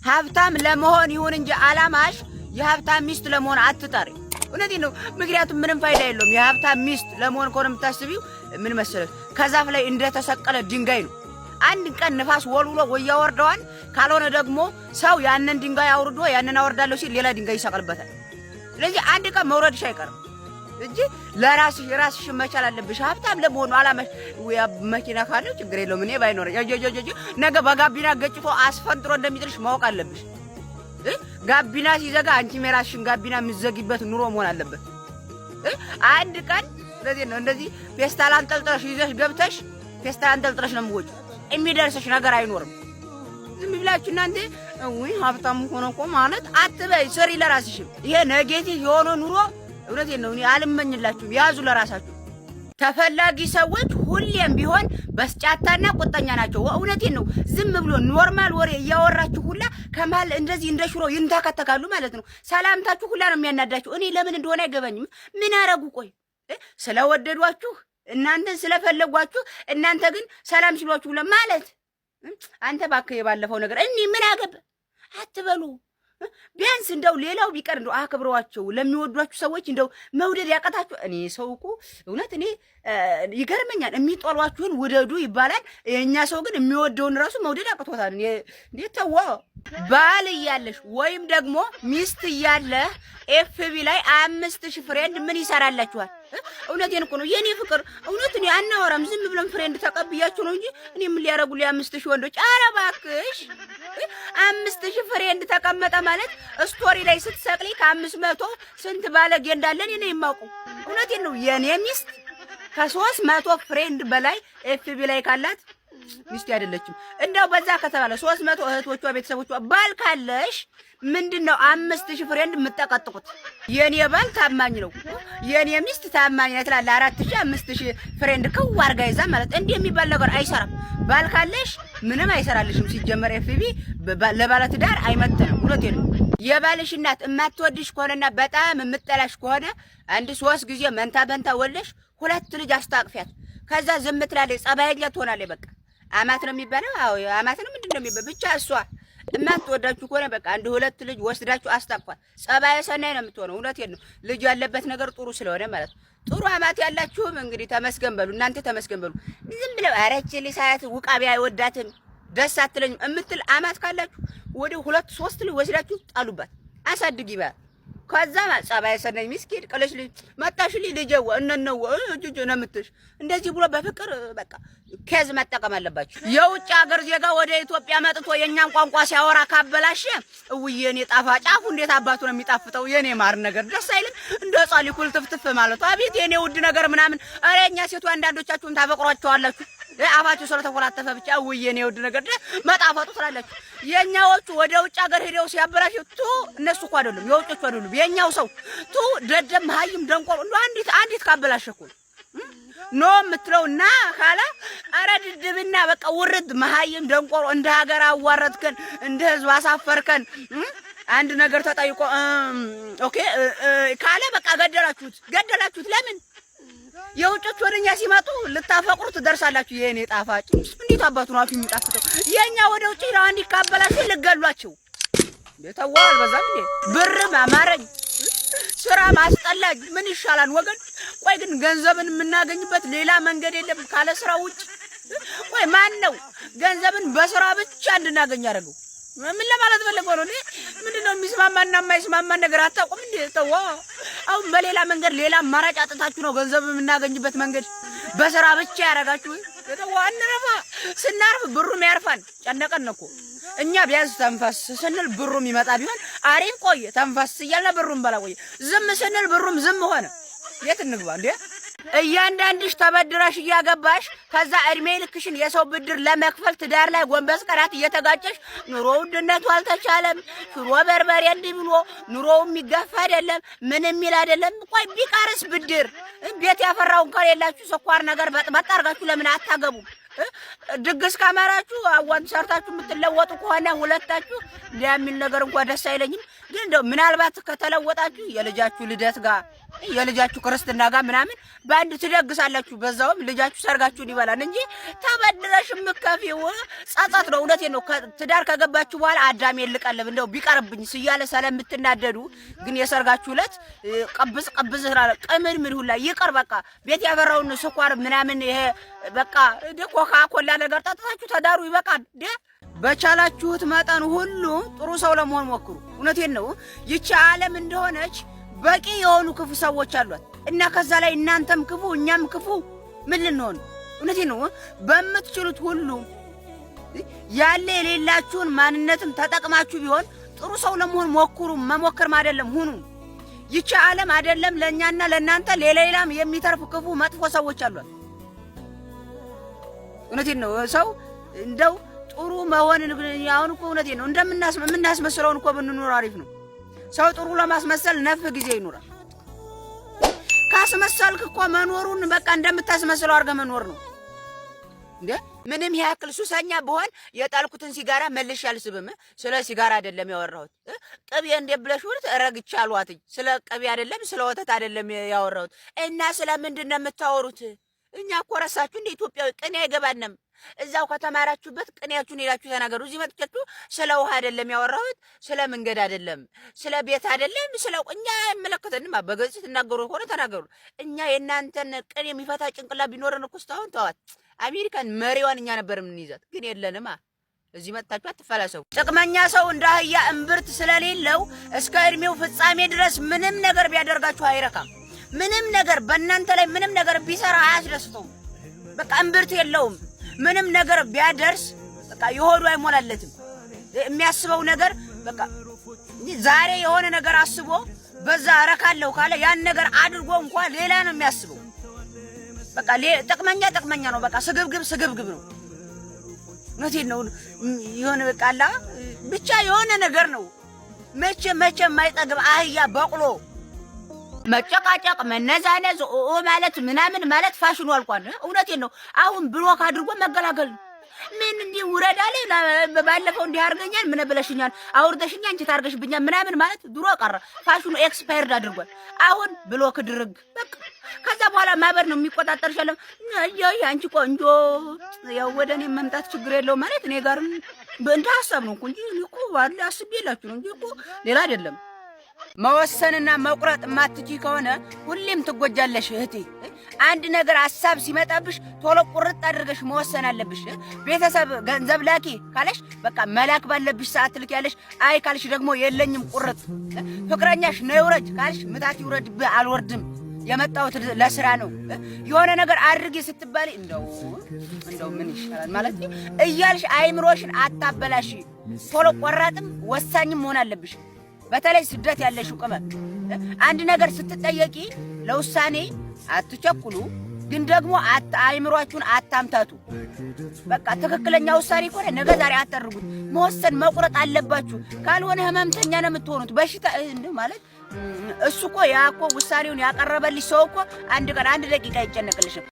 ሀብታም ለመሆን ይሁን እንጂ አላማሽ የሀብታም ሚስት ለመሆን አትጣሪ። እውነቴን ነው። ምክንያቱም ምንም ፋይዳ የለውም። የሀብታም ሚስት ለመሆን ከሆነ የምታስቢው ምን መሰለሽ፣ ከዛፍ ላይ እንደተሰቀለ ድንጋይ ነው። አንድ ቀን ንፋስ ወልውሎ ወይ ያወርደዋል፣ ካልሆነ ደግሞ ሰው ያንን ድንጋይ አውርዶ ያንን አወርዳለሁ ሲል ሌላ ድንጋይ ይሰቅልበታል። ስለዚህ አንድ ቀን መውረድሽ አይቀርም እንጂ ለራስሽ መቻል አለብሽ። ሀብታም ለመሆኑ አላማሽ መኪና ካለው ችግር የለውም። እኔ ባይኖር ነገ በጋቢና ገጭቶ አስፈንጥሮ እንደሚጥልሽ ማወቅ አለብሽ። ጋቢና ሲዘጋ አንቺም የራስሽን ጋቢና የምትዘጊበት ኑሮ መሆን አለበት። አንድ ቀን ስለዚህ ነው እንደዚህ ፌስታል አንጠልጥለሽ ይዘሽ ገብተሽ ፌስታል አንጠልጥለሽ ነው የምትወጪው። የሚደርስሽ ነገር አይኖርም። ዝም ብላችሁ እናንተ ወይ ሀብታም ሆኖ እኮ ማለት አትበይ። ስሪ ለራስሽም። ይሄ ኔጌቲቭ የሆነ ኑሮ እውነቴን ነው እኔ አልመኝላችሁም። ያዙ ለራሳችሁ። ተፈላጊ ሰዎች ሁሌም ቢሆን በስጫታና ቁጠኛ ናቸው። እውነቴን ነው። ዝም ብሎ ኖርማል ወሬ እያወራችሁ ሁላ ከመሀል እንደዚህ እንደ ሽሮ ይንተከተካሉ ማለት ነው። ሰላምታችሁ ሁላ ነው የሚያናዳችሁ። እኔ ለምን እንደሆነ አይገባኝም። ምን አረጉ? ቆይ ስለወደዷችሁ እናንተን ስለፈለጓችሁ እናንተ ግን ሰላም ሲሏችሁ ለማለት አንተ ባከየ ባለፈው ነገር እኔ ምን አገባ አትበሉ። ቢያንስ እንደው ሌላው ቢቀር እንደው አክብረዋቸው ለሚወዷችሁ ሰዎች እንደው መውደድ ያቀታችሁ። እኔ ሰው እኮ እውነት እኔ ይገርመኛል። የሚጠሏችሁን ውደዱ ይባላል። የኛ ሰው ግን የሚወደውን ራሱ መውደድ ያቀቶታል። እንዴት ተዋ። ባል እያለሽ ወይም ደግሞ ሚስት እያለህ ኤፍቢ ላይ 5000 ፍሬንድ ምን ይሰራላችኋል? እውነቴን እኮ ነው የኔ ፍቅር። እውነት እኔ አናወራም፣ ዝም ብለን ፍሬንድ ተቀብያችሁ ነው እንጂ እኔ ምን ሊያረጉልኝ 5000 ወንዶች? ኧረ እባክሽ 5000 ፍሬንድ ተቀመጠ ማለት ስቶሪ ላይ ስትሰቅሊ ከ500 ስንት ባለጌ እንዳለ እኔ ነኝ የማውቀው። እውነቴን ነው የኔ ሚስት ከ300 ፍሬንድ በላይ ኤፍቢ ላይ ካላት ሚስት አይደለችም። እንደው በዛ ከተባለ 300 እህቶቿ ቤተሰቦቿ ባል ካለሽ ምንድነው 5000 ፍሬንድ የምትጠቀጥቁት? የኔ ባል ታማኝ ነው፣ የኔ ሚስት ታማኝ ናት ትላለህ። 4000 5000 ፍሬንድ ከዋርጋ ይዛ ማለት እንዲህ የሚባል ነገር አይሰራም። ባል ካለሽ ምንም አይሰራልሽም። ሲጀመር ኤፍቢ ለባለ ትዳር አይመጥንም። እውነቴን ነው። የባልሽ እናት የማትወድሽ ከሆነና በጣም የምትጠላሽ ከሆነ አንድ 3 ጊዜ መንታ በንታ ወለሽ 2 ልጅ አስታቅፊያት። ከዛ ዝም ትላለች፣ ጸባይኛ ትሆናለች። በቃ አማት ነው የሚባለው። አዎ አማት ነው። ምንድነው የሚባለው? ብቻ እሷ የማትወዳችሁ ከሆነ በቃ 1-2 ልጅ ወስዳችሁ አስታቅፏት። ጸባይ ሰናይ ነው የምትሆነው። እውነቴን ነው። ልጅ ያለበት ነገር ጥሩ ስለሆነ ማለት ነው። ጥሩ አማት ያላችሁም እንግዲህ ተመስገን በሉ። እናንተ ተመስገን በሉ። ዝም ብለው አረች ልሳያት ውቃቢ አይወዳትም ደስ አትለኝም እምትል አማት ካላችሁ ወደ 2-3 ልጅ ወስዳችሁ ጣሉባት፣ አሳድጊ ባ ከዛ ጸባይ ሰናይ ምስኪን ቀለሽ ልጅ መጣሽልኝ ልጄው እነነው እጁ ነው የምትሽ። እንደዚህ ብሎ በፍቅር በቃ ከዝ መጠቀም አለባችሁ። የውጭ ሀገር ዜጋ ወደ ኢትዮጵያ መጥቶ የኛን ቋንቋ ሲያወራ ካበላሽ እውዬኔ ጣፋጭ አፉ እንዴት አባቱ ነው የሚጣፍጠው። የኔ ማር ነገር ደስ አይልም? እንደ ጻሊ ኩል ትፍትፍ ማለት አቤት የኔ ውድ ነገር ምናምን። ኧረ እኛ ሴቱ አንዳንዶቻችሁም ታበቅሯቸዋላችሁ። አፋችሁ ስለተኮላተፈ ብቻ እውዬኔ ውድ ነገር መጣፈጡ ትላላችሁ። የኛዎቹ ወደ ውጭ ሀገር ሄደው ሲያበላሽ እነሱ እኮ አይደሉም የውጮቹ አይደሉም የኛው ሰው ደደም መሀይም ደንቆሮ እንደ አንዲት ካበላሸኩ ኖ የምትለውና ካላ ኧረ ድድብና በቃ ውርድ መሀይም ደንቆሮ እንደ ሀገር አዋረድከን፣ እንደ ህዝብ አሳፈርከን። አንድ ነገር ተጠይቆ ኦኬ ካለ በቃ ገደላችሁት። ለምን የውጮቹ ወደኛ ሲመጡ ልታፈቅሩት ትደርሳላችሁ። የኔ ጣፋጭ እንዴት አባቱ ነው አፍ የሚጣፍጠው። የኛ ወደ ውጭ ሄደው አንድ ካበላሹ ልገሏቸው። ተዋል በዛም እንዴ ብር ማማረኝ ስራ ማስጠላኝ ምን ይሻላል ወገን? ቆይ ግን ገንዘብን የምናገኝበት ሌላ መንገድ የለም ካለ ስራ ውጭ? ቆይ ማን ነው ገንዘብን በስራ ብቻ እንድናገኝ ያደረገው? ምን ለማለት ፈልጎ ነው? ምንድነው የሚስማማና የማይስማማ ነገር አታውቁም እንዴ? ተዋ። አሁን በሌላ መንገድ ሌላ አማራጭ አጥታችሁ ነው ገንዘብ የምናገኝበት መንገድ በስራ ብቻ ያረጋችሁ። ተዋ እንረፋ። ስናርፍ ብሩም ያርፋል። ጨነቀን እኮ እኛ ቢያንስ ተንፈስ ስንል ብሩም ይመጣ ቢሆን አሪፍ ቆየ። ተንፈስ እያልን ብሩም በላ ቆየ። ዝም ስንል ብሩም ዝም ሆነ። የት እንግባ እንዴ? እያንዳንድሽ ተበድረሽ እያገባሽ ከዛ እድሜ ልክሽን የሰው ብድር ለመክፈል ትዳር ላይ ጎንበስ ቀራት እየተጋጨሽ ኑሮ ውድነቱ አልተቻለም። ሽሮ በርበሬ እንዲህ ብሎ ኑሮው የሚገፋ አይደለም፣ ምን የሚል አይደለም። ቆይ ቢቀርስ ብድር ቤት ያፈራውን ከሌላችሁ ስኳር ነገር በጥበጥ አድርጋችሁ ለምን አታገቡ? ድግስ ካማራችሁ አዋን ሰርታችሁ የምትለወጡ ከሆነ ሁለታችሁ የሚል ነገር እንኳን ደስ አይለኝም። ግን እንደው ምናልባት ከተለወጣችሁ የልጃችሁ ልደት ጋር የልጃችሁ ክርስትና ጋር ምናምን በአንድ ትደግሳላችሁ። በዛውም ልጃችሁ ሰርጋችሁን ይበላል እንጂ ተበድረሽ ምከፊው ጸጸት ነው። እውነቴን ነው። ትዳር ከገባችሁ በኋላ አዳም ይልቀልብ እንደው ቢቀርብኝ ሲያለ ስለምትናደዱ ግን የሰርጋችሁ ዕለት ቀብዝ ቅምን ምን ሁላ ይቀር በቃ ቤት ያበራውን ስኳር ምናምን ይሄ በቃ ኮካ ኮላ ነገር ጠጥታችሁ ተዳሩ ይበቃል። በቻላችሁት መጠን ሁሉ ጥሩ ሰው ለመሆን ሞክሩ። እውነቴን ነው። ይቺ ዓለም እንደሆነች በቂ የሆኑ ክፉ ሰዎች አሏት እና ከዛ ላይ እናንተም ክፉ እኛም ክፉ ምን ልንሆን? እውነቴን ነው። በምትችሉት ሁሉ ያለ የሌላችሁን ማንነትም ተጠቅማችሁ ቢሆን ጥሩ ሰው ለመሆን ሞክሩ። መሞከር አይደለም ሁኑ። ይቺ ዓለም አይደለም ለኛና ለናንተ ሌላም የሚተርፍ ክፉ መጥፎ ሰዎች አሏት። እውነቴን ነው። ሰው እንደው ጥሩ መሆን ያውን እኮ እውነቴን ነው እንደምናስመስለውን እኮ ብንኖር አሪፍ ነው። ሰው ጥሩ ለማስመሰል ነፍ ጊዜ ይኖራል። ካስመሰልክ እኮ መኖሩን በቃ እንደምታስመስለው አድርገህ መኖር ነው እንዴ። ምንም ያክል ሱሰኛ በሆን የጣልኩትን ሲጋራ መልሼ አልስብም። ስለ ሲጋራ አይደለም ያወራሁት። ቅቤ እንደብለሽ ወርት ረግቻሏት። ስለ ቅቤ አይደለም ስለ ወተት አይደለም ያወራሁት። እና ስለምንድን ነው የምታወሩት? እኛ እኮ ረሳችሁ እንደ ኢትዮጵያዊ ቅኔ አይገባንም። እዛው ከተማራችሁበት ቅኔያችሁን ሄዳችሁ ተናገሩ። እዚህ መጥቻችሁ ስለ ውሃ አይደለም ያወራሁት፣ ስለ መንገድ አይደለም፣ ስለ ቤት አይደለም፣ ስለ እኛ አይመለከተንም። በግልጽ ትናገሩ ሆነ ተናገሩ። እኛ የእናንተን ቅኔ የሚፈታ ጭንቅላት ቢኖረን እኮ እስካሁን ተዋት። አሜሪካን መሪዋን እኛ ነበር የምንይዛት፣ ግን የለንማ። እዚህ መጥታችሁ አትፈላሰው። ጥቅመኛ ሰው እንደ አህያ እምብርት ስለሌለው እስከ እድሜው ፍጻሜ ድረስ ምንም ነገር ቢያደርጋችሁ አይረካም። ምንም ነገር በእናንተ ላይ ምንም ነገር ቢሰራ አያስደስተውም። በቃ እምብርት የለውም። ምንም ነገር ቢያደርስ በቃ የሆዱ አይሞላለትም። የሚያስበው ነገር በቃ ዛሬ የሆነ ነገር አስቦ በዛ አረካለሁ ካለ ያን ነገር አድርጎ እንኳን ሌላ ነው የሚያስበው። በቃ ጥቅመኛ ነው። በቃ ስግብግብ ነው። እውነቴን ነው። የሆነ በቃ አላ ብቻ የሆነ ነገር ነው። መቼ የማይጠግብ አህያ በቅሎ መጨቃጨቅ መነዛነዝ ማለት ምናምን ማለት ፋሽኑ አልቋል። እውነቴን ነው። አሁን ብሎክ አድርጎ መገላገል ምን እንዲህ ውረዳለ ባለፈው እንዲህ አርገኛል ምን ብለሽኛል አውርደሽኛል እንጂ ታርገሽብኛል ምናምን ማለት ድሮ ቀረ። ፋሽኑ ኤክስፓየርድ አድርጓል። አሁን ብሎክ ድርግ በቃ። ከዛ በኋላ ማበር ነው የሚቆጣጠርሽ። ያለው አይ አንቺ ቆንጆ ያው ወደኔ መምጣት ችግር የለው ማለት እኔ ጋርም እንደ ሐሳብ ነው እንጂ እኮ ባለ አስቤላችሁ ነው እንጂ እኮ ሌላ አይደለም። መወሰንና መቁረጥ ማትጂ ከሆነ ሁሌም ትጎጃለሽ እህቴ። አንድ ነገር ሐሳብ ሲመጣብሽ ቶሎ ቁርጥ አድርገሽ መወሰን አለብሽ። ቤተሰብ ገንዘብ ላኪ ካለሽ በቃ መላክ ባለብሽ ሰዓት ትልኪያለሽ። አይ ካልሽ ደግሞ የለኝም ቁርጥ። ፍቅረኛሽ ነው ይውረድ ካልሽ ምታት ይውረድብህ አልወርድም የመጣሁት ለስራ ነው። የሆነ ነገር አድርጊ ስትባል እንደው ምን ይሻላል ማለት እያልሽ አይምሮሽን አታበላሽ። ቶሎ ቆራጥም ወሳኝም መሆን አለብሽ። በተለይ ስደት ያለሽ ቅመም አንድ ነገር ስትጠየቂ ለውሳኔ አትቸኩሉ፣ ግን ደግሞ አይምሮአችሁን አታምታቱ። በቃ ትክክለኛ ውሳኔ ከሆነ ነገ ዛሬ አታርጉት። መወሰን መቁረጥ አለባችሁ። ካልሆነ ህመምተኛ ነው የምትሆኑት። በሽታ ማለት እሱ እኮ ውሳኔውን ያቀረበልሽ ሰው እኮ አንድ ቀን አንድ ደቂቃ አይጨነቅልሽም።